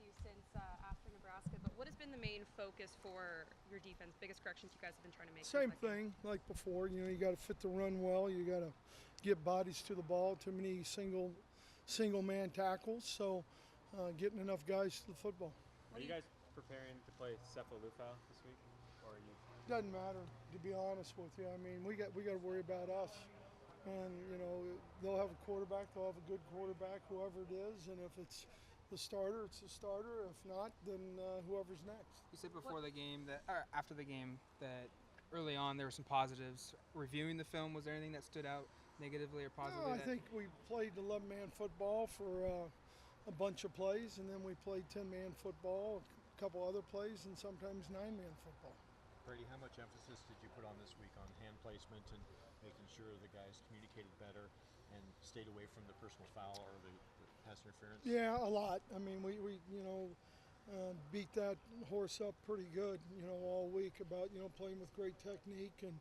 you since after Nebraska, but what has been the main focus for your defense? Biggest corrections you guys have been trying to make? Same thing like before. You got to fit the run well. You got to get bodies to the ball. Too many single man tackles. So getting enough guys to the football. Are you guys preparing to play Cephalufau this week, or are you? Doesn't matter, to be honest with you. I mean, we got to worry about us, and they'll have a quarterback. They'll have a good quarterback, whoever it is, and if it's the starter, it's the starter. If not, then whoever's next. You said before the game or after the game, that early on there were some positives. Reviewing the film, was there anything that stood out negatively or positively? No, I think we played 11-man football for a bunch of plays, and then we played 10-man football, a couple other plays, and sometimes 9-man football. Brady, how much emphasis did you put on this week on hand placement and making sure the guys communicated better and stayed away from the personal foul or the pass interference? Yeah, a lot. I mean, we beat that horse up pretty good, all week about, playing with great technique. And,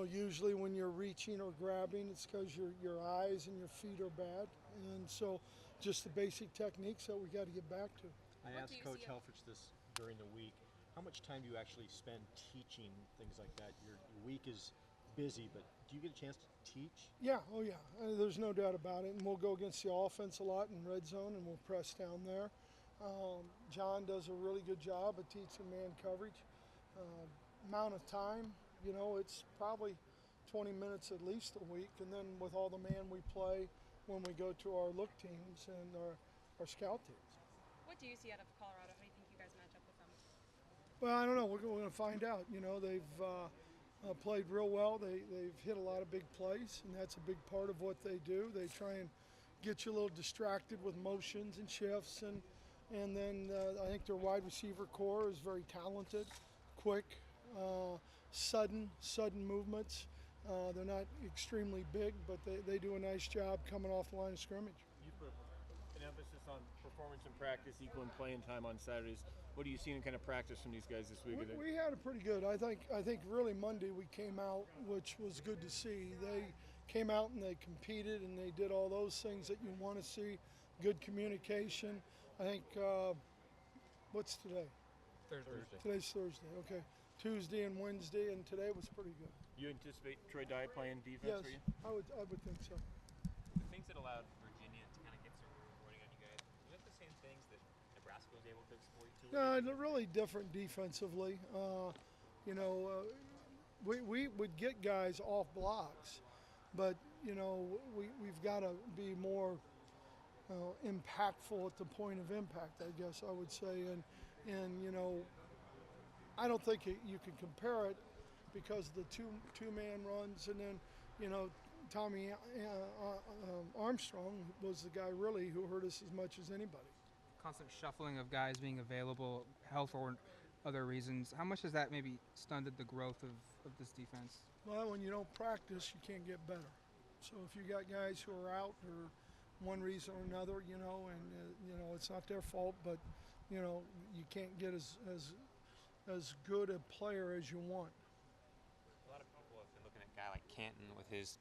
usually when you're reaching or grabbing, it's because your eyes and your feet are bad. And so just the basic techniques that we got to get back to. I asked Coach Helfrich this during the week. How much time do you actually spend teaching things like that? Your week is busy, but do you get a chance to teach? Yeah, oh yeah, there's no doubt about it. And we'll go against the offense a lot in red zone, and we'll press down there. John does a really good job of teaching man coverage. Amount of time, it's probably 20 minutes at least a week. And then with all the man we play when we go to our look teams and our scout teams. What do you see out of Colorado? How do you think you guys match up with them? Well, I don't know. We're going to find out. They've played real well. They've hit a lot of big plays, and that's a big part of what they do. They try and get you a little distracted with motions and shifts, and then I think their wide receiver core is very talented, quick, sudden movements. They're not extremely big, but they do a nice job coming off the line of scrimmage. You put an emphasis on performance in practice equaling playing time on Saturdays. What are you seeing in kind of practice from these guys this week? We had a pretty good. I think really Monday we came out, which was good to see. They came out and they competed and they did all those things that you want to see. Good communication. I think what's today? Thursday. Today's Thursday. Okay. Tuesday and Wednesday, and today was pretty good. You anticipate Troy Dye playing defense for you? Yes, I would think so. The things that allowed Virginia to kind of get some rewarding on you guys, was that the same things that Nebraska was able to exploit too? They're really different defensively. We would get guys off blocks, but we've got to be more impactful at the point of impact, I guess I would say, and I don't think you can compare it because the two-man runs, and then Tommy Armstrong was the guy really who hurt us as much as anybody. Constant shuffling of guys being available, health or other reasons. How much has that maybe stunted the growth of this defense? Well, when you don't practice, you can't get better. So if you got guys who are out for one reason or another, and it's not their fault, but you can't get as good a player as you want. A lot of people have been looking at a guy like Canton with his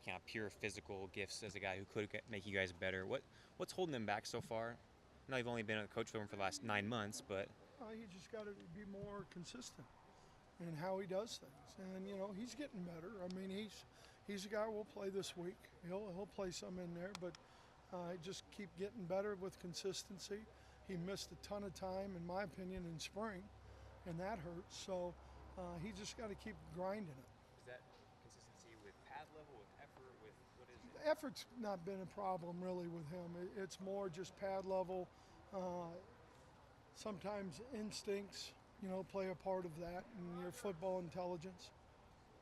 kind of pure physical gifts as a guy who could make you guys better. What's holding him back so far? I know you've only been a coach for him for the last 9 months, but You just got to be more consistent in how he does things, and he's getting better. I mean, he's a guy we'll play this week. He'll play some in there, but just keep getting better with consistency. He missed a ton of time, in my opinion, in spring, and that hurts. So he just got to keep grinding it. Is that consistency with pad level, with effort, with what is it? The effort's not been a problem really with him. It's more just pad level. Sometimes instincts, play a part of that, and your football intelligence.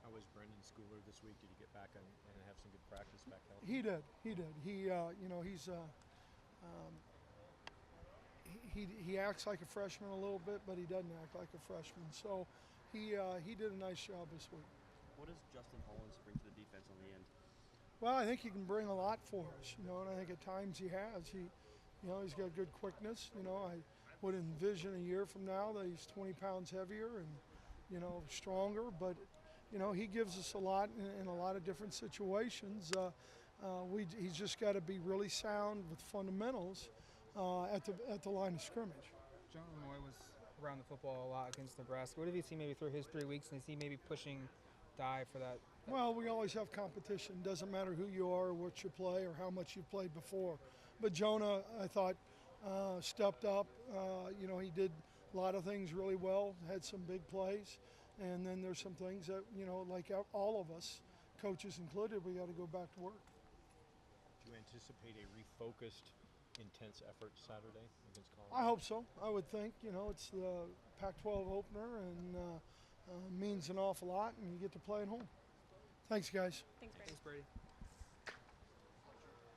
How was Brendan Schooler this week? Did he get back and have some good practice back healthy? He did. He acts like a freshman a little bit, but he doesn't act like a freshman. So he did a nice job this week. What does Justin Hollins bring to the defense on the end? Well, I think he can bring a lot for us, and I think at times he has. He's got good quickness. I would envision a year from now that he's 20 pounds heavier and, stronger. But, he gives us a lot in a lot of different situations. He's just got to be really sound with fundamentals at the line of scrimmage. Jonah Moy was around the football a lot against Nebraska. What have you seen maybe through his 3 weeks, and is he maybe pushing Dye for that? Well, we always have competition. Doesn't matter who you are or what you play or how much you've played before. But Jonah, I thought, stepped up. He did a lot of things really well, had some big plays. And then there's some things that, like all of us, coaches included, we got to go back to work. Do you anticipate a refocused, intense effort Saturday against Colorado? I hope so. I would think. It's the Pac-12 opener and means an awful lot, and you get to play at home. Thanks, guys. Thanks, Brady. Thanks, Brady.